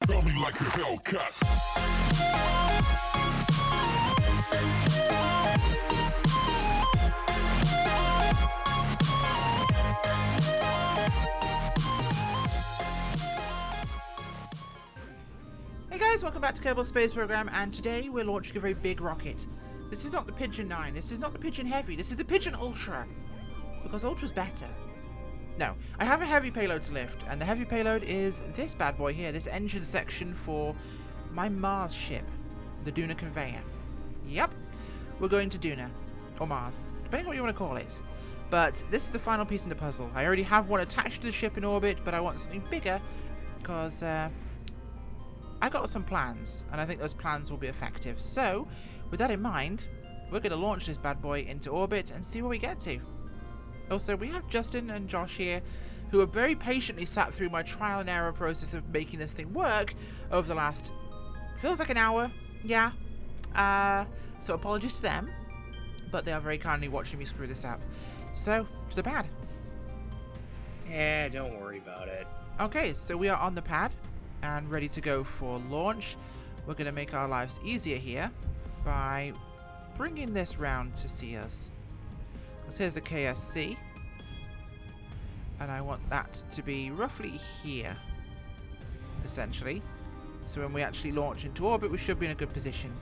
Tell me like a Hellcat. Hey guys, welcome back to Kerbal Space Program, and today we're launching a very big rocket. This is not the Pigeon 9, this is not the Pigeon Heavy, this is the Pigeon Ultra. Because Ultra's better. No, I have a heavy payload to lift, and the heavy payload is this bad boy here, this engine section for my Mars ship, the Duna Conveyor. Yep, we're going to Duna, or Mars, depending on what you want to call it. But this is the final piece in the puzzle. I already have one attached to the ship in orbit, but I want something bigger, because I got some plans, and I think those plans will be effective. So, with that in mind, we're going to launch this bad boy into orbit and see where we get to. Also, we have Justin and Josh here, who have very patiently sat through my trial and error process of making this thing work over the last, feels like an hour, yeah. So apologies to them, but they are very kindly watching me screw this up. So, to the pad. Yeah, don't worry about it. Okay, so we are on the pad and ready to go for launch. We're going to make our lives easier here by bringing this round to see us. Because here's the KSC, and I want that to be roughly here, essentially. So when we actually launch into orbit, we should be in a good position.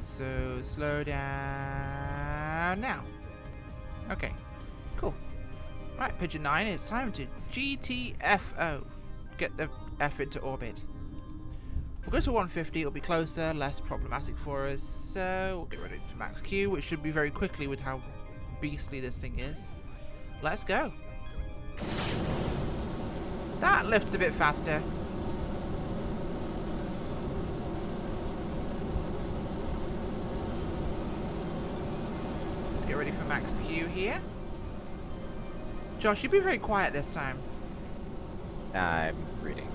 So slow down now. Okay, cool. Right, Pigeon 9, it's time to GTFO. Get the F into orbit. We'll go to 150, it'll be closer, less problematic for us, so we'll get ready to max Q, which should be very quickly with how beastly this thing is. Let's go. That lifts a bit faster. Let's get ready for max Q here. Josh, you've been very quiet this time. I'm reading.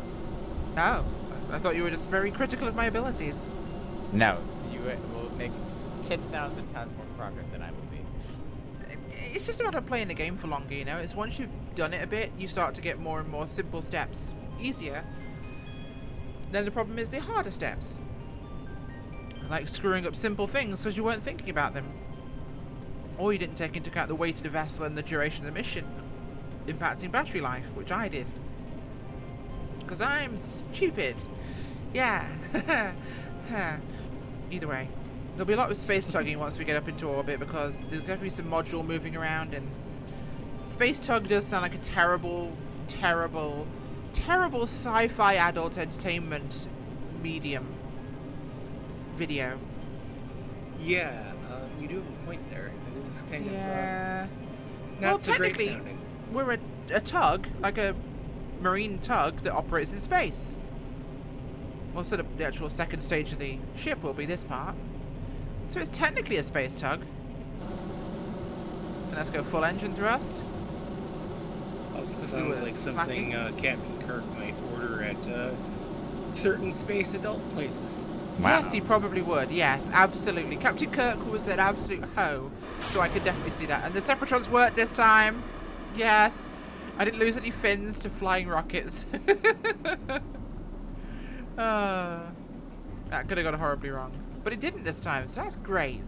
Oh, I thought you were just very critical of my abilities. No, you will make 10,000 times more progress than I will be. It's just about playing the game for longer, you know? It's once you've done it a bit, you start to get more and more simple steps easier. Then the problem is the harder steps. Like screwing up simple things because you weren't thinking about them. Or you didn't take into account the weight of the vessel and the duration of the mission, impacting battery life, which I did. Because I'm stupid. Yeah. Either way. There'll be a lot of space tugging once we get up into orbit because there's going to be some module moving around, and space tug does sound like a terrible, terrible, terrible sci-fi adult entertainment medium video. Yeah, you do have a point there. It is kind of Well, not so great technically, sounding. we're a tug, like a marine tug that operates in space. Well, sort of the actual second stage of the ship will be this part. So it's technically a space tug. And let's go full engine thrust. Also we sounds were like something Captain Kirk might order at certain space adult places. Wow. Yes, he probably would. Yes, absolutely. Captain Kirk was an absolute hoe, so I could definitely see that. And the Separatrons worked this time. Yes. I didn't lose any fins to flying rockets. That could have gone horribly wrong. But it didn't this time, so that's great.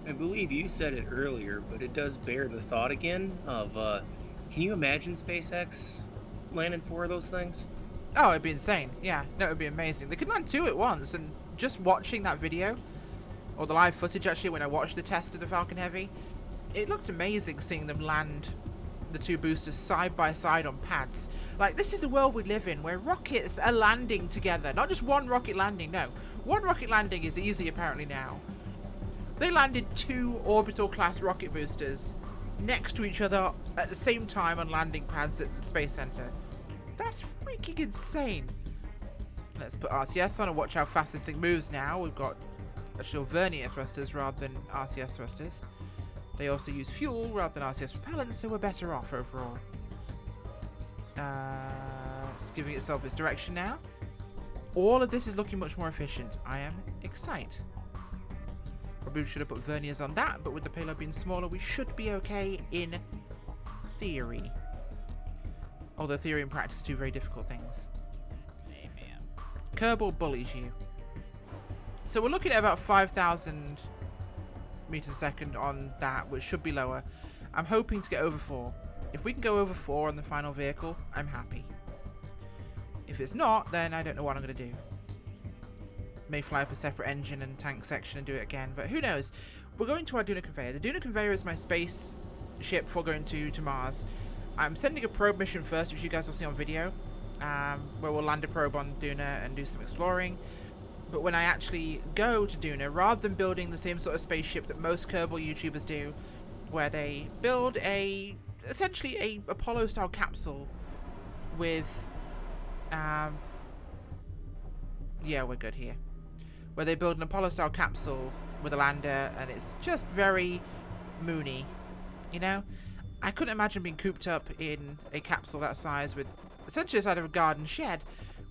I believe you said it earlier, but it does bear the thought again of, can you imagine SpaceX landing 4 of those things? Oh, it'd be insane. Yeah, no, it'd be amazing. They could land 2 at once, and just watching that video, or the live footage actually, when I watched the test of the Falcon Heavy, it looked amazing seeing them land the 2 boosters side by side on pads. Like, this is the world we live in, where rockets are landing together. Not just one rocket landing, no. One rocket landing is easy apparently now. They landed 2 orbital class rocket boosters next to each other at the same time on landing pads at the Space Center. That's freaking insane. Let's put RCS on and watch how fast this thing moves now. We've got actual vernier thrusters rather than RCS thrusters. They also use fuel rather than RCS propellant, so we're better off overall. It's giving itself its direction now. All of this is looking much more efficient. I am excited. Probably should have put verniers on that, but with the payload being smaller, we should be okay in theory. Although theory and practice are two very difficult things. Amen. Kerbal bullies you. So we're looking at about 5,000 meters a second on that, which should be lower. I'm hoping to get over 4. If we can go over 4 on the final vehicle, I'm happy. If it's not, then I don't know what I'm going to do. May fly up a separate engine and tank section and do it again, but who knows. We're going to our Duna Conveyor. The Duna Conveyor is my space ship for going to Mars. I'm sending a probe mission first, which you guys will see on video, where we'll land a probe on Duna and do some exploring. But when I actually go to Duna, rather than building the same sort of spaceship that most Kerbal YouTubers do, where they build essentially a Apollo-style capsule with, yeah, we're good here. Where they build an Apollo-style capsule with a lander, and it's just very moony, you know? I couldn't imagine being cooped up in a capsule that size with essentially the side of a garden shed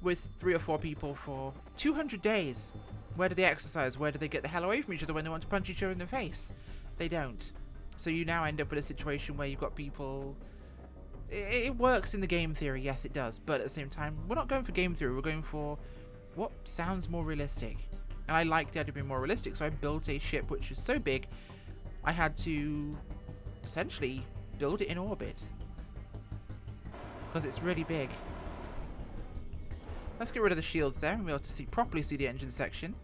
with 3 or 4 people for 200 days. Where do they exercise? Where do they get the hell away from each other when they want to punch each other in the face? They don't. So you now end up with a situation where you've got people... It works in the game theory, yes it does, but at the same time, we're not going for game theory, we're going for what sounds more realistic. And I like the idea of being more realistic, so I built a ship which was so big, I had to essentially build it in orbit. Because it's really big. Let's get rid of the shields there and be able to properly see the engine section.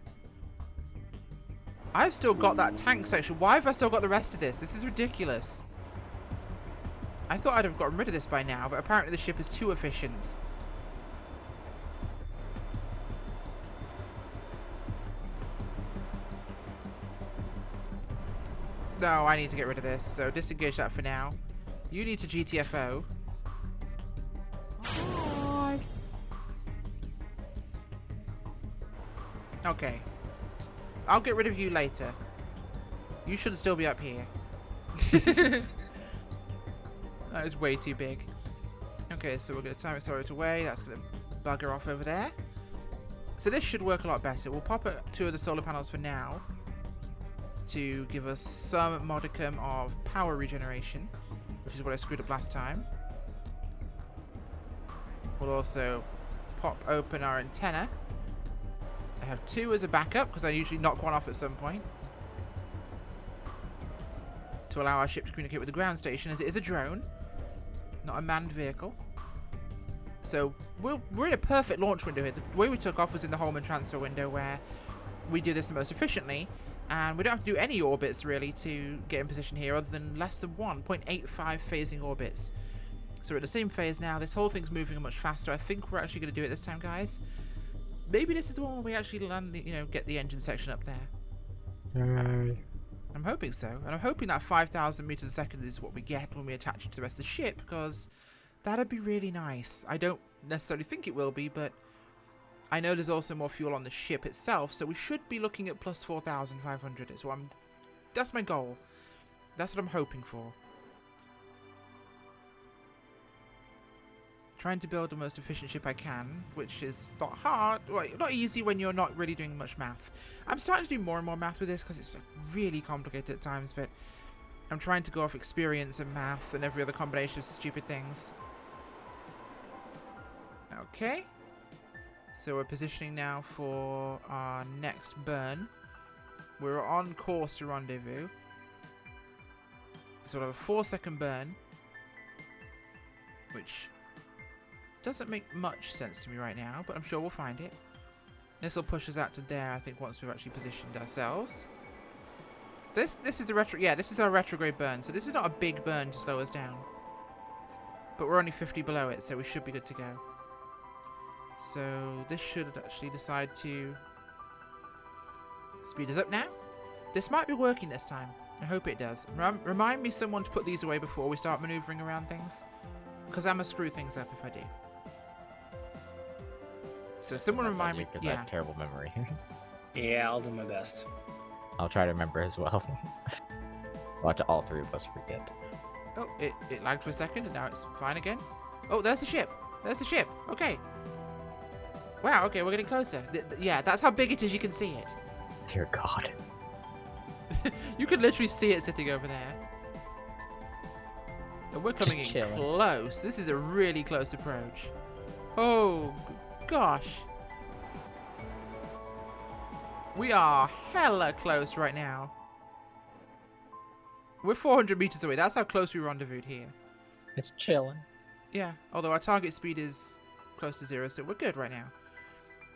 I've still got that tank section. Why have I still got the rest of this? This is ridiculous. I thought I'd have gotten rid of this by now, but apparently the ship is too efficient. No, I need to get rid of this, so disengage that for now. You need to GTFO. Okay. I'll get rid of you later. You shouldn't still be up here. That is way too big. Okay, so we're going to time accelerate away. That's going to bugger off over there. So this should work a lot better. We'll pop 2 of the solar panels for now to give us some modicum of power regeneration, which is what I screwed up last time. We'll also pop open our antenna. I have 2 as a backup because I usually knock one off at some point to allow our ship to communicate with the ground station, as it is a drone, not a manned vehicle. So we're in a perfect launch window here. The way we took off was in the Holman transfer window, where we do this the most efficiently, and we don't have to do any orbits really to get in position here, other than less than 1.85 phasing orbits. So we're at the same phase now. This whole thing's moving much faster. I think we're actually going to do it this time, guys. Maybe this is the one where we actually land, get the engine section up there. I'm hoping so. And I'm hoping that 5,000 meters a second is what we get when we attach it to the rest of the ship, because that'd be really nice. I don't necessarily think it will be, but I know there's also more fuel on the ship itself, so we should be looking at plus 4,500. That's my goal. That's what I'm hoping for. Trying to build the most efficient ship I can, which is not hard, well, not easy when you're not really doing much math. I'm starting to do more and more math with this because it's really complicated at times, but I'm trying to go off experience and math and every other combination of stupid things. Okay. So we're positioning now for our next burn. We're on course to rendezvous. So we'll have a 4-second burn, which doesn't make much sense to me right now, but I'm sure we'll find it. This will push us out to there, I think, once we've actually positioned ourselves. This is the this is our retrograde burn, so this is not a big burn to slow us down. But we're only 50 below it, so we should be good to go. So this should actually decide to speed us up now. This might be working this time. I hope it does. Remind me someone to put these away before we start maneuvering around things, because I'm going to screw things up if I do. So someone remind me. Because I have terrible memory. Yeah, I'll do my best. I'll try to remember as well. Watch all 3 of us forget. Oh, it lagged for a second and now it's fine again. Oh, there's the ship. There's the ship. Okay. Wow, okay, we're getting closer. Yeah, that's how big it is. You can see it. Dear God. You can literally see it sitting over there. And we're coming in chilling. close. This is a really close approach. Oh, gosh. We are hella close right now. We're 400 meters away. That's how close we rendezvoused here. It's chilling. Yeah, although our target speed is close to 0, so we're good right now.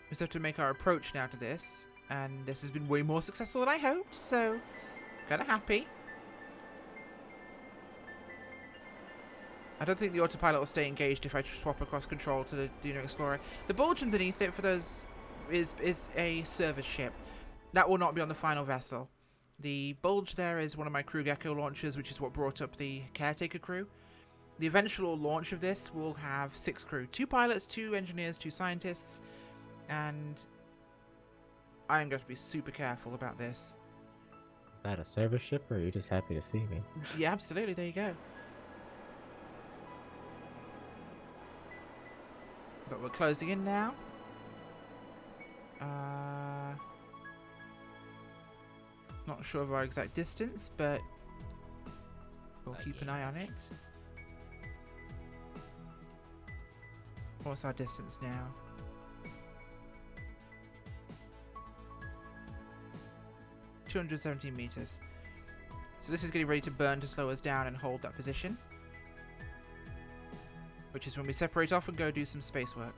We just have to make our approach now to this. And this has been way more successful than I hoped, so kind of happy. I don't think the autopilot will stay engaged if I swap across control to the Duna Explorer. The bulge underneath it for those is a service ship. That will not be on the final vessel. The bulge there is one of my crew Gecko launchers, which is what brought up the caretaker crew. The eventual launch of this will have 6 crew. 2 pilots, 2 engineers, 2 scientists, and I'm going to be super careful about this. Is that a service ship, or are you just happy to see me? Yeah, absolutely. There you go. But we're closing in now. Not sure of our exact distance, but we'll keep an eye on it. What's our distance now? $217 meters. So this is getting ready to burn to slow us down and hold that position. Which is when we separate off and go do some space work.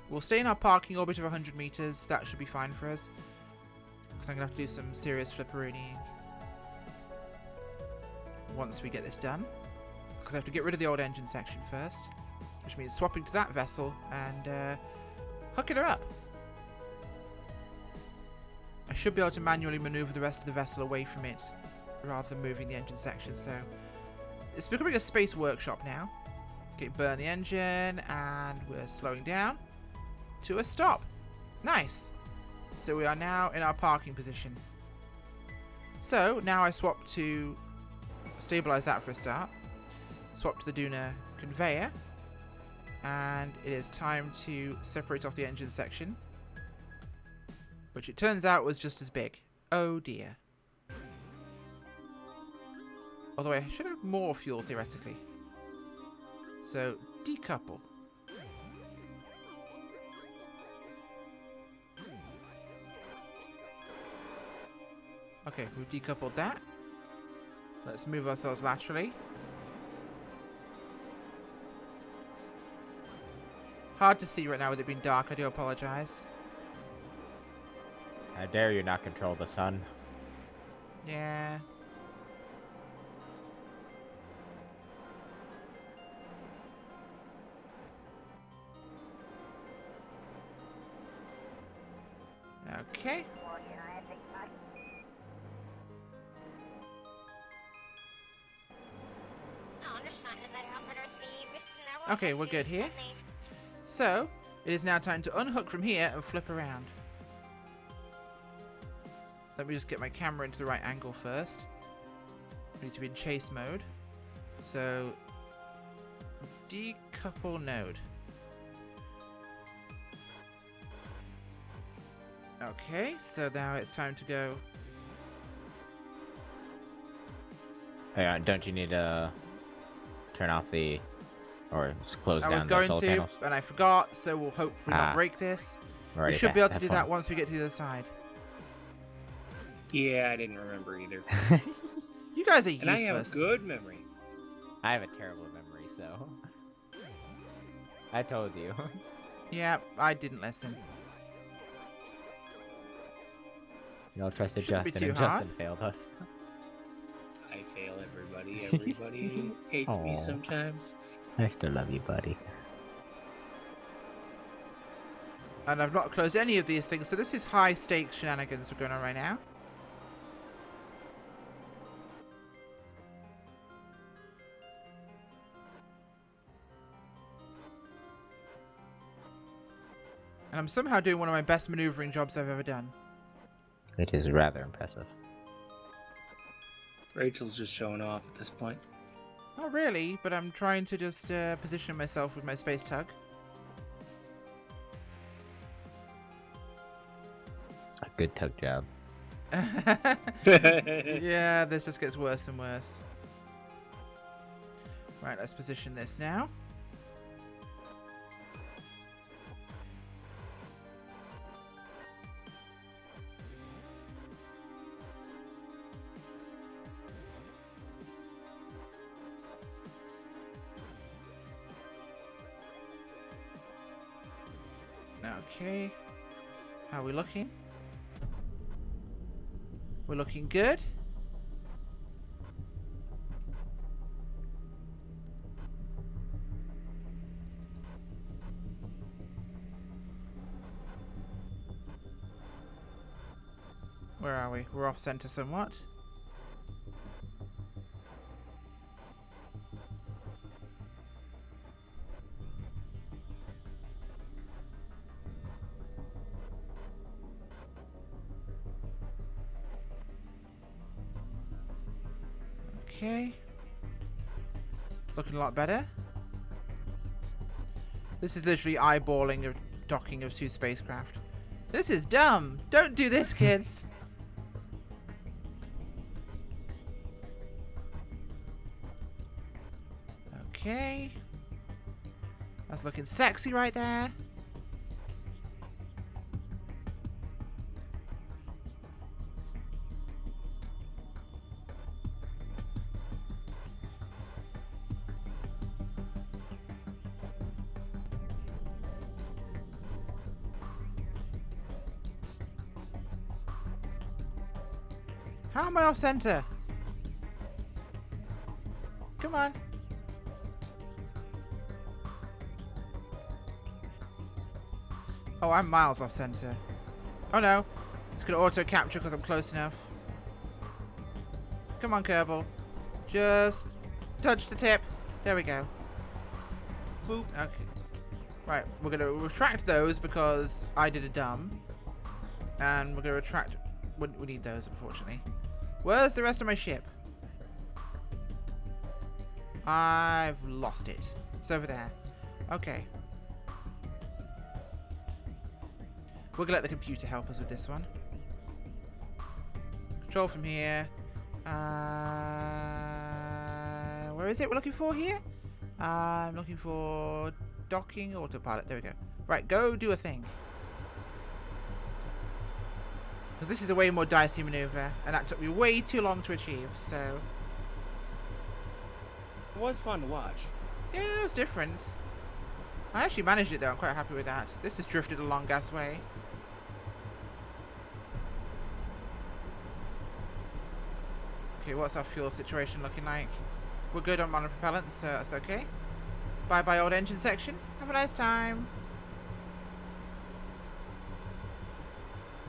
We'll stay in our parking orbit of 100 meters. That should be fine for us. Because I'm going to have to do some serious flipperooning once we get this done. Because I have to get rid of the old engine section first. Which means swapping to that vessel and hooking her up. I should be able to manually maneuver the rest of the vessel away from it rather than moving the engine section. So it's becoming a space workshop now. Okay, burn the engine and we're slowing down to a stop. Nice. So we are now in our parking position. So now I swap to stabilize that for a start. Swap to the Duna Conveyor. And it is time to separate off the engine section. Which it turns out was just as big. Oh dear. Although I should have more fuel theoretically. So, decouple. Okay, we've decoupled that. Let's move ourselves laterally. Hard to see right now with it being dark, I do apologise. How dare you not control the sun? Yeah. Okay. Okay, we're good here. So, it is now time to unhook from here and flip around. Let me just get my camera into the right angle first. We need to be in chase mode. So, decouple node. Okay, so now it's time to go. Hang on, don't you need to turn off the, or just close I down was the going solar to, panels? and I forgot, so we'll hopefully not break this. We Already should be able to past do that that once we get to the other side. Yeah, I didn't remember either. You guys are useless. And I have a good memory. I have a terrible memory, so I told you. Yeah, I didn't listen. You all trusted Shouldn't be Justin, and too hard. Justin failed us. I fail everybody. Everybody hates me Aw. sometimes. I still love you, buddy. And I've not closed any of these things, so this is high stakes shenanigans we're going on right now. And I'm somehow doing one of my best maneuvering jobs I've ever done. It is rather impressive. Rachel's just showing off at this point. Not really, but I'm trying to just position myself with my space tug. A good tug job. Yeah, this just gets worse and worse. Right, let's position this now. Okay. How are we looking? We're looking good. Where are we? We're off center somewhat. Okay. Looking a lot better. This is literally eyeballing a docking of 2 spacecraft. This is dumb. Don't do this, kids. Okay. That's looking sexy right there. How am I off center? Come on. Oh, I'm miles off center. Oh no. It's going to auto capture because I'm close enough. Come on, Kerbal. Just touch the tip. There we go. Boop. Okay. Right, we're going to retract those because I did a dumb. And we're going to retract... We need those, unfortunately. Where's the rest of my ship? I've lost it. It's over there. Okay. We're gonna let the computer help us with this one. Control from here. Where is it we're looking for here? I'm looking for docking autopilot. There we go. Right, go do a thing. Because this is a way more dicey maneuver, and that took me way too long to achieve, so... It was fun to watch. Yeah, it was different. I actually managed it though, I'm quite happy with that. This has drifted a long gas way. Okay, what's our fuel situation looking like? We're good on monopropellants, so that's okay. Bye-bye old engine section. Have a nice time.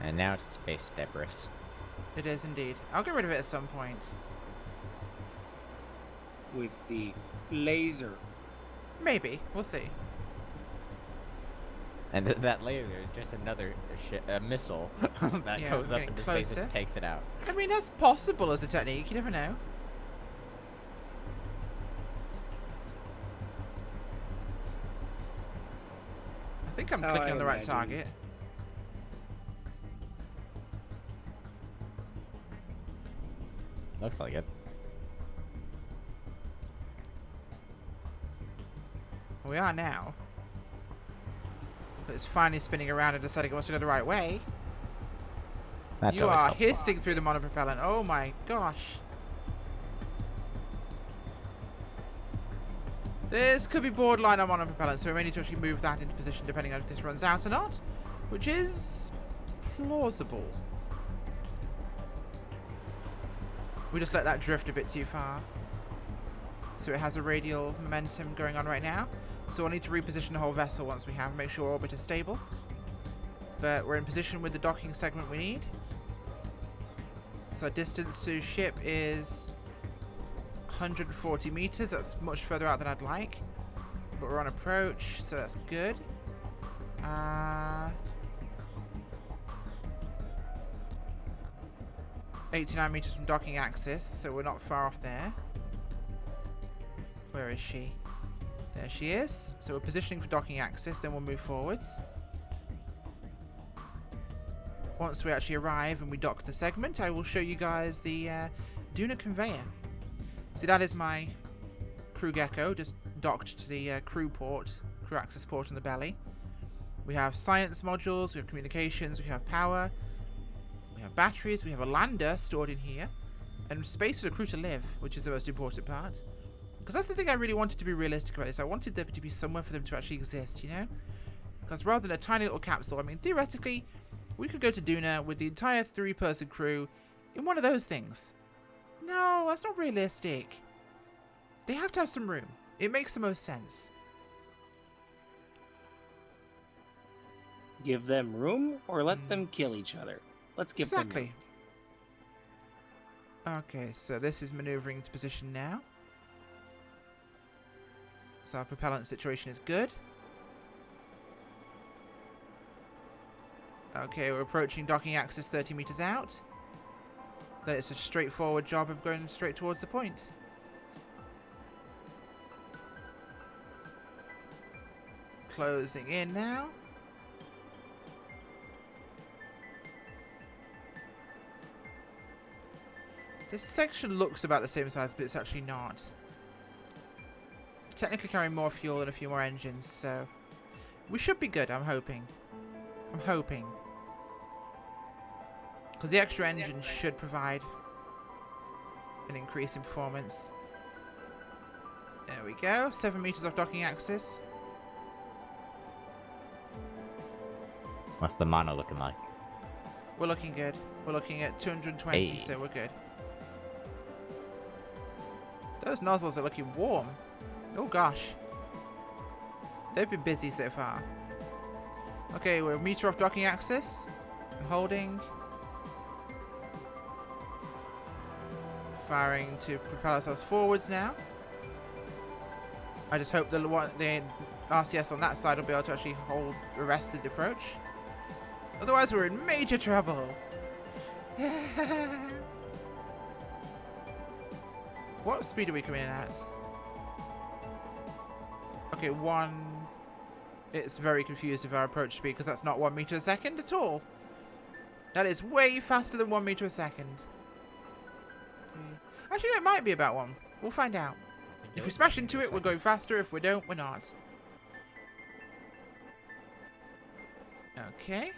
And now it's space debris. It is indeed. I'll get rid of it at some point. With the laser. Maybe. We'll see. And that laser is just another missile that Yeah, goes we're up getting into space closer. and takes it out. I mean, that's possible as a technique. You never know. I think I'm That's how clicking I on the right imagine. target. Looks like it. We are now. It's finally spinning around and deciding it wants to go the right way. That's You always are helpful. hissing through the monopropellant. Oh my gosh. This could be borderline on monopropellant, so we may need to actually move that into position depending on if this runs out or not. Which is plausible. We just let that drift a bit too far. So it has a radial momentum going on right now. So we'll need to reposition the whole vessel once we have, make sure orbit is stable. But we're in position with the docking segment we need. So distance to ship is 140 meters. That's much further out than I'd like. But we're on approach, so that's good. 89 meters from docking axis, so we're not far off there. Where is she? There she is. So we're positioning for docking axis, then we'll move forwards. Once we actually arrive and we dock the segment, I will show you guys the Duna Conveyor. See, that is my crew gecko just docked to the crew access port on the belly. We have science modules, we have communications, we have power, we have batteries, we have a lander stored in here, and space for the crew to live, which is the most important part. Because that's the thing I really wanted to be realistic about this. I wanted there to be somewhere for them to actually exist, you know? Because rather than a tiny little capsule, I mean, theoretically, we could go to Duna with the entire 3-person crew in one of those things. No, that's not realistic. They have to have some room. It makes the most sense. Give them room or let them kill each other? Let's give them room. Exactly. Okay, so this is maneuvering into position now. So our propellant situation is good. Okay, we're approaching docking axis 30 meters out. Then it's a straightforward job of going straight towards the point. Closing in now. This section looks about the same size, but it's actually not. It's technically carrying more fuel and a few more engines, so we should be good, I'm hoping. I'm hoping. Because the extra engine should provide an increase in performance. There we go, 7 meters off docking axis. What's the mono looking like? We're looking good. We're looking at 220, Hey. so we're good. Those nozzles are looking warm. Oh gosh. They've been busy so far. Okay, we're a meter off docking axis. And holding. Firing to propel ourselves forwards now. I just hope the RCS on that side will be able to actually hold arrested approach. Otherwise we're in major trouble. What speed are we coming in at? Okay, 1. It's very confused with our approach speed because that's not 1 meter a second at all. That is way faster than 1 meter a second. Okay. Actually, no, it might be about 1. We'll find out. If we smash into it, we're going faster. If we don't, we're not. Okay.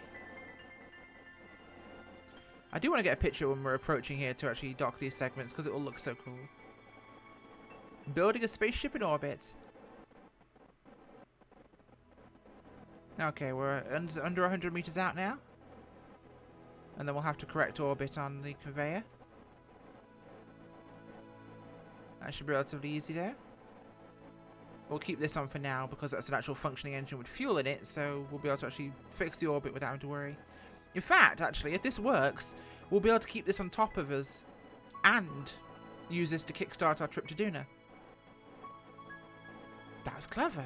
I do want to get a picture when we're approaching here to actually dock these segments because it will look so cool. Building a spaceship in orbit. Okay, we're under 100 meters out now. And then we'll have to correct orbit on the conveyor. That should be relatively easy there. We'll keep this on for now because that's an actual functioning engine with fuel in it, so we'll be able to actually fix the orbit without having to worry. In fact, actually, if this works, we'll be able to keep this on top of us and use this to kickstart our trip to Duna. That's clever.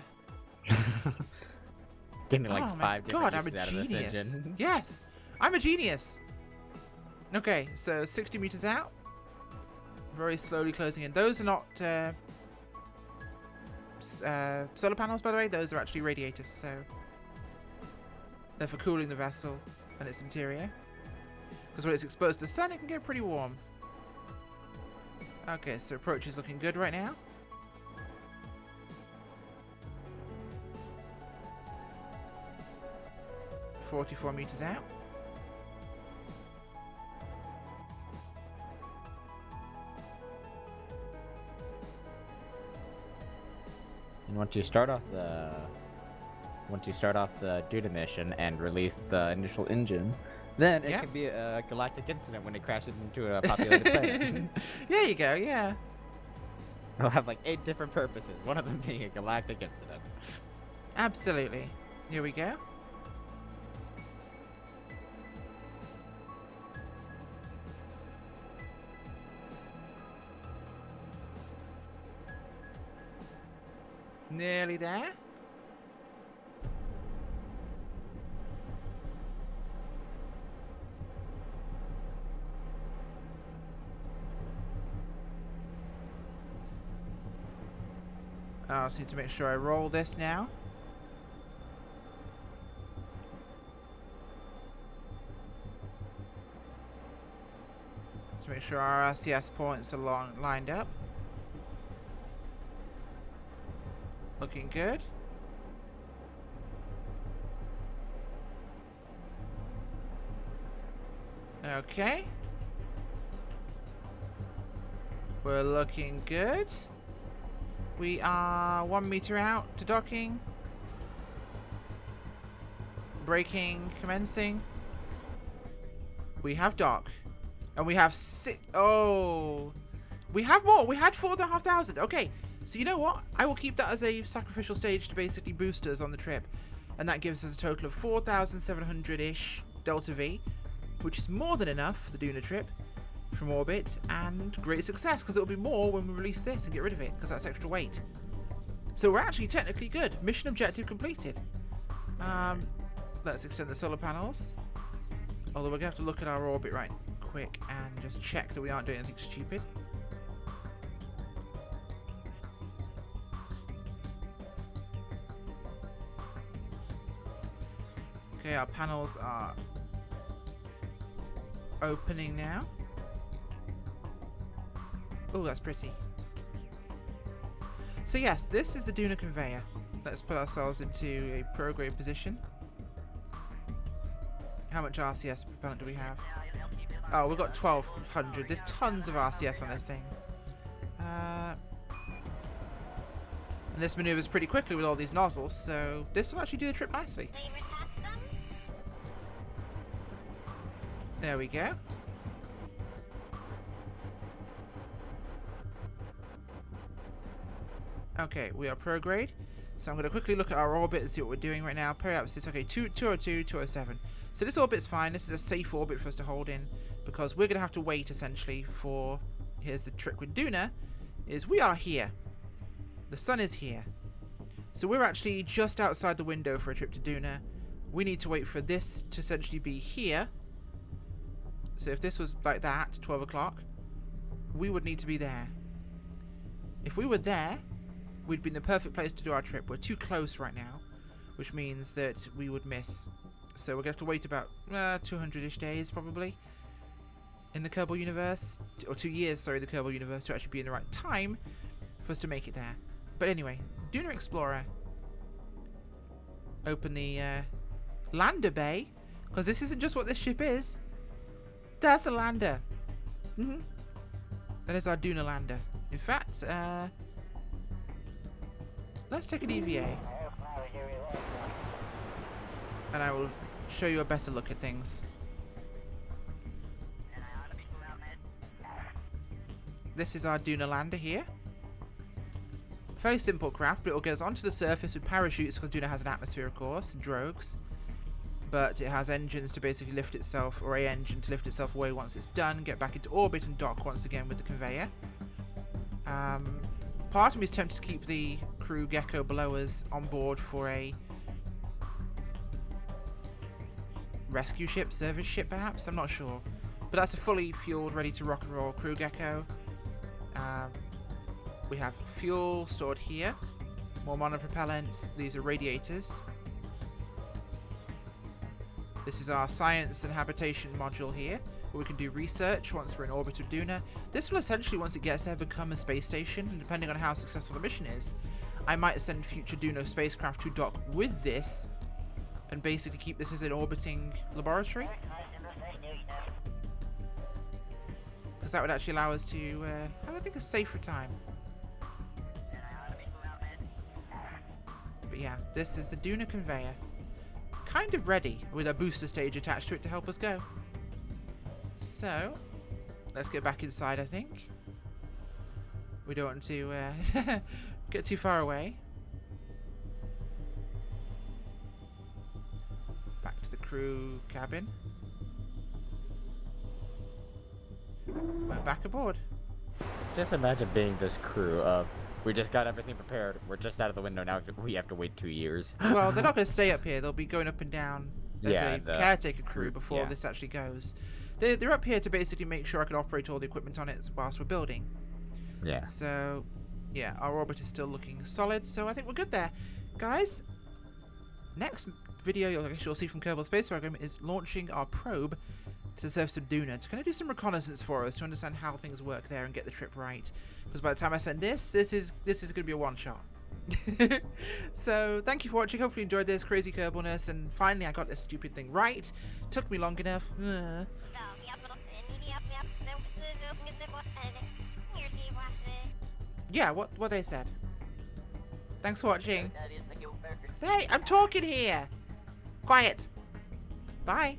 Give me like oh 5 my different god, I'm uses a out of this genius. engine. Yes, I'm a genius. Okay, so 60 meters out. Very slowly closing in. Those are not solar panels, by the way. Those are actually radiators, so they're for cooling the vessel and its interior. Because when it's exposed to the sun, it can get pretty warm. Okay, so approach is looking good right now. .44 meters out. And once you start off the Duna mission and release the initial engine, then it Yep. can be a galactic incident when it crashes into a populated planet. There you go, yeah. It'll have like 8 different purposes, one of them being a galactic incident. Absolutely. Here we go. Nearly there. I just need to make sure I roll this now. To make sure our RCS points are lined up. Looking good. Okay. We're looking good. We are 1 meter out to docking. Braking, commencing. We have dock. And we have oh. We have more. We had 4,500. Okay. So you know what? I will keep that as a sacrificial stage to basically boost us on the trip. And that gives us a total of 4,700-ish Delta V, which is more than enough for the Duna trip from orbit, and great success, because it'll be more when we release this and get rid of it, because that's extra weight. So we're actually technically good. Mission objective completed. Let's extend the solar panels. Although we're going to have to look at our orbit right quick and just check that we aren't doing anything stupid. Okay, our panels are opening now. Oh, that's pretty. So yes, this is the Duna Conveyor. Let's put ourselves into a prograde position. How much RCS propellant do we have? Oh, we've got 1,200. There's tons of RCS on this thing. And this maneuvers pretty quickly with all these nozzles, so this will actually do the trip nicely. There we go. Okay, we are prograde. So I'm going to quickly look at our orbit and see what we're doing right now. Periapsis, okay, 202, 207. So this orbit's fine. This is a safe orbit for us to hold in, because we're going to have to wait essentially for... Here's the trick with Duna, is we are here. The sun is here. So we're actually just outside the window for a trip to Duna. We need to wait for this to essentially be here. So if this was like that, 12 o'clock, we would need to be there. If we were there, we'd be in the perfect place to do our trip. We're too close right now, which means that we would miss. So we're going to have to wait about 200-ish days, probably, in the Kerbal universe. Or 2 years, sorry, the Kerbal universe, to actually be in the right time for us to make it there. But anyway, Duna Explorer. Open the lander bay, because this isn't just what this ship is. That's a lander. That is our Duna lander. In fact, let's take an EVA. And I will show you a better look at things. This is our Duna lander here. Fairly simple craft, but it will get us onto the surface with parachutes, because Duna has an atmosphere, of course, and drogues. But it has engines to basically lift itself, or a engine to lift itself away once it's done, get back into orbit and dock once again with the conveyor. Part of me is tempted to keep the crew Gecko below us on board for a rescue ship, service ship perhaps, I'm not sure. But that's a fully fueled, ready to rock and roll crew Gecko. We have fuel stored here, more monopropellant, these are radiators. This is our science and habitation module here, where we can do research once we're in orbit of Duna. This will essentially, once it gets there, become a space station, and depending on how successful the mission is, I might send future Duna spacecraft to dock with this, and basically keep this as an orbiting laboratory. Because that would actually allow us to have, I think, a safer time. But yeah, this is the Duna Conveyor. Kind of ready, with a booster stage attached to it to help us go. So, let's get back inside, I think. We don't want to get too far away. Back to the crew cabin. We're back aboard. Just imagine being this crew of, we just got everything prepared, we're just out of the window now, we have to wait 2 years. Well, they're not going to stay up here, they'll be going up and down as Yeah, a the caretaker crew before yeah. this actually goes. They're up here to basically make sure I can operate all the equipment on it whilst we're building. Yeah. So, yeah, our orbit is still looking solid, so I think we're good there. Guys, next video, I guess you'll see from Kerbal Space Program, is launching our probe to the surface of Duna to kind of do some reconnaissance for us to understand how things work there and get the trip right. Because by the time I send this is going to be a one-shot. So, thank you for watching. Hopefully you enjoyed this crazy Kerbalness, and finally I got this stupid thing right. Took me long enough. Yeah, what they said. Thanks for watching. Hey, I'm talking here. Quiet. Bye.